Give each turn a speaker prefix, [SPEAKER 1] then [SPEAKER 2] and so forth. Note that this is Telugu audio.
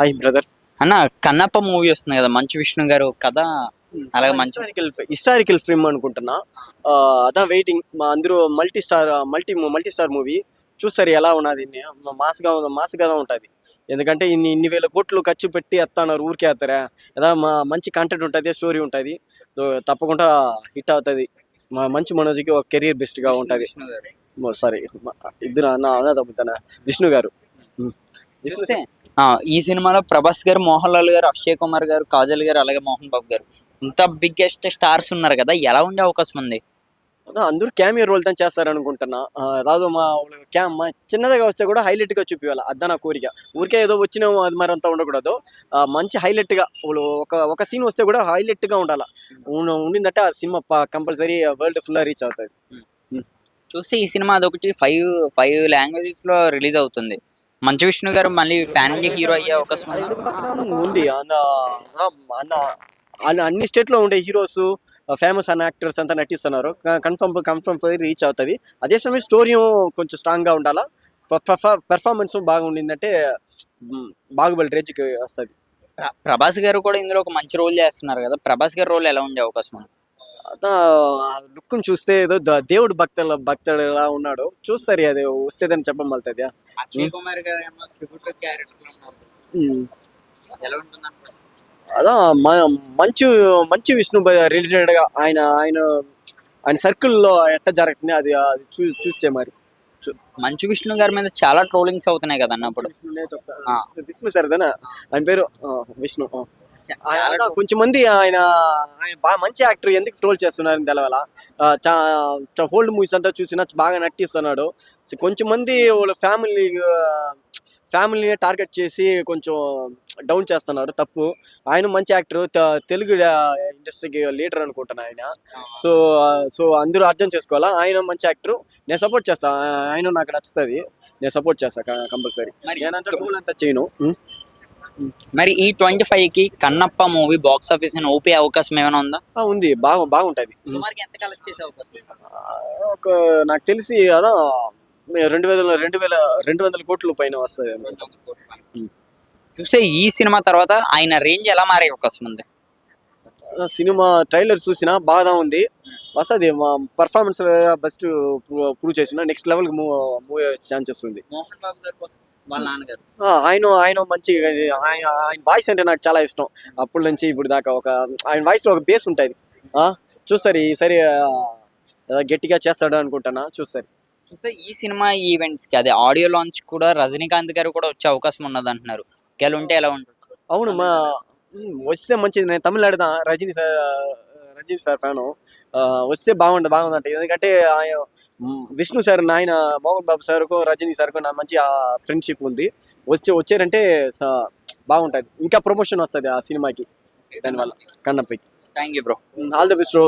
[SPEAKER 1] Hi brother.
[SPEAKER 2] అన్న కన్నప్ప మూవీ వస్తుంది కదా, మంచు విష్ణు గారు కథ. అలాగే మంచి
[SPEAKER 1] హిస్టారికల్ ఫిల్మ్ అనుకుంటున్నా. అదా వెయిటింగ్. మా అందరూ మల్టీ స్టార్ మూవీ చూస్తారు. ఎలా ఉన్నది, మాస్గా ఉంటుంది. ఎందుకంటే ఇన్ని వేల కోట్లు ఖర్చు పెట్టి ఎత్తన్నారు, ఊరికే ఎత్తారా. ఏదా మంచి కంటెంట్ ఉంటుంది, స్టోరీ ఉంటుంది. తప్పకుండా హిట్ అవుతుంది. మంచి మనోజ్కి ఒక కెరీర్ బెస్ట్గా ఉంటుంది. సారీ, ఇద్దరు అన్న విష్ణు గారు.
[SPEAKER 2] చూస్తే ఈ సినిమాలో ప్రభాస్ గారు, మోహన్ లాల్ గారు, అక్షయ్ కుమార్ గారు, కాజల్ గారు, అలాగే మోహన్ బాబు గారు ఇంత బిగ్గెస్ట్ స్టార్స్ ఉన్నారు కదా, ఎలా ఉండే అవకాశం ఉంది?
[SPEAKER 1] అదా అందరూ క్యామియో రోల్ తో చేస్తారు అనుకుంటున్నా. రాదు మా చిన్నదిగా వస్తే కూడా హైలైట్ గా చూపించాలి. అదా నా కోరిక. ఊరికే ఏదో వచ్చినాము అది మరి అంతా ఉండకూడదు. మంచి హైలైట్ గా ఒక సీన్ వస్తే కూడా హైలైట్ గా ఉండాలి. ఉండిందంటే ఆ cinema compulsory world full reach అవుతుంది.
[SPEAKER 2] చూస్తే ఈ సినిమా అదొకటి ఫైవ్ లాంగ్వేజెస్ లో రిలీజ్ అవుతుంది. మంచు విష్ణు గారు మళ్ళీ పాన్ ఇండియా హీరో అయ్యే అవకాశం
[SPEAKER 1] ఉంది. అన్ని స్టేట్ లో ఉండే హీరోస్, ఫేమస్ అన్న యాక్టర్స్ అంతా నటిస్తున్నారు. కన్ఫర్మ్ రీచ్ అవుతుంది. అదే సమయం స్టోరీ కొంచెం స్ట్రాంగ్ గా ఉండాలా. పెర్ఫార్మెన్స్ బాగా ఉండిందంటే బాగుబలి రేంజ్కి వస్తుంది.
[SPEAKER 2] ప్రభాస్ గారు కూడా ఇందులో ఒక మంచి రోల్ చేస్తున్నారు కదా, ప్రభాస్ గారి రోల్ ఎలా ఉండే అవకాశం ఉంది?
[SPEAKER 1] అదా లుక్ చూస్తే ఏదో దేవుడు భక్తుడులా ఉన్నాడు. చూస్తారు, అది వస్తేదని చెప్పమలుతుంది.
[SPEAKER 2] అక్షయ్ కుమార్ గారు ఏమో శివుడు క్యారెక్టర్ ఉన్నారు. ఎలా ఉంటుంది?
[SPEAKER 1] అదా మంచి విష్ణు రిలేటెడ్ గా ఆయన సర్కిల్లో ఎట్ట జరుగుతుంది అది చూస్తే మరి.
[SPEAKER 2] మంచు విష్ణు గారి మీద చాలా ట్రోలింగ్స్ అవుతున్నాయి కదా అన్నప్పుడు.
[SPEAKER 1] విష్ణు సరేనా ఆయన పేరు? విష్ణు. కొంచెం మంది ఆయన బాగా మంచి యాక్టర్, ఎందుకు ట్రోల్ చేస్తున్నారని తెలవాల. హోల్డ్ మూవీస్ అంతా చూసినా బాగా నటిస్తున్నాడు. కొంచెం మంది వాళ్ళ ఫ్యామిలీని టార్గెట్ చేసి కొంచెం డౌన్ చేస్తున్నారు. తప్పు. ఆయన మంచి యాక్టర్, తెలుగు ఇండస్ట్రీకి లీడర్ అనుకుంటున్నా ఆయన. సో అందరూ అర్థం చేసుకోవాలా. ఆయన మంచి యాక్టర్, నేను సపోర్ట్ చేస్తా. ఆయన నాకు నచ్చుతుంది, నేను సపోర్ట్ చేస్తా కంపల్సరీ. నేనంతా ట్రోల్ అంతా చేయను.
[SPEAKER 2] మరి ఈ 25 కి కన్నప్ప మూవీ బాక్స్ ఆఫీస్ ని ఓపే అవకాశం ఏమైనా ఉందా?
[SPEAKER 1] ఉంది, బాగుంటది. ఒక నాకు తెలిసి అదా 200 కోట్ల పైన వస్తుంది.
[SPEAKER 2] చూస్తే ఈ సినిమా తర్వాత ఆయన రేంజ్ ఎలా మారే అవకాశం ఉంది?
[SPEAKER 1] సినిమా ట్రైలర్ చూసినా బాగా ఉంది. వస్తుంది. మా పర్ఫార్మెన్స్ బెస్ట్ ప్రూవ్ చేసిన నెక్స్ట్ లెవెల్ మూవ్ ఛాన్సెస్ ఉంది. ఆయన మంచి ఆయన వాయిస్ అంటే నాకు చాలా ఇష్టం. అప్పటి నుంచి ఇప్పుడు దాకా ఆయన వాయిస్ లో ఒక బేస్ ఉంటుంది. చూస్తారు ఈసారి గట్టిగా చేస్తాడు అనుకుంటున్నా. చూస్తారు.
[SPEAKER 2] చూస్తే ఈ సినిమా ఈవెంట్స్ కి అదే ఆడియో లాంచ్ కూడా రజనీకాంత్ గారు కూడా వచ్చే అవకాశం ఉన్నది అంటున్నారు. ఉంటే ఎలా ఉంటుంది?
[SPEAKER 1] అవును, వస్తే మంచిది. నేను తమిళనాడు రజనీ సార్ ఫ్యాను. వస్తే బాగుందంట. ఎందుకంటే విష్ణు సార్, ఆయన మోహన్ బాబు సార్కు, రజనీ సార్కు నా మంచి ఫ్రెండ్షిప్ ఉంది. వచ్చారంటే బాగుంటుంది. ఇంకా ప్రమోషన్ వస్తుంది ఆ సినిమాకి దానివల్ల. కన్నప్పకి.
[SPEAKER 2] Thank you bro.
[SPEAKER 1] All the best bro.